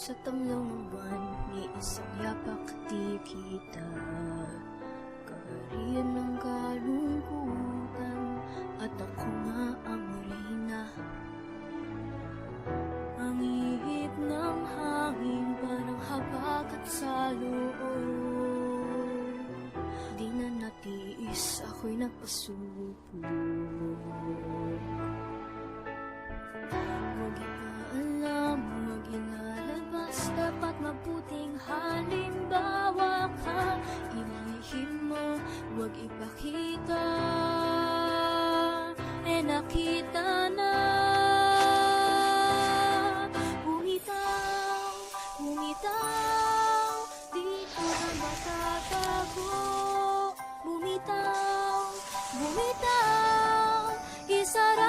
Sa tamlaw ng buwan, ni isang yapak di kita. Kaharian ng kalungkutan, at ako nga ang reyna. Ang ihip ng hangin, parang habagat sa loob. Di na natiis, ako'y nagpasubok. Huwag ipaalam, huwag ilalabas, dapat mabuting halimbawa ka. Ilihim mo, huwag ipakita, nakita na. Bumitaw, bumitaw, dito na matatago. Bumitaw, bumitaw, isara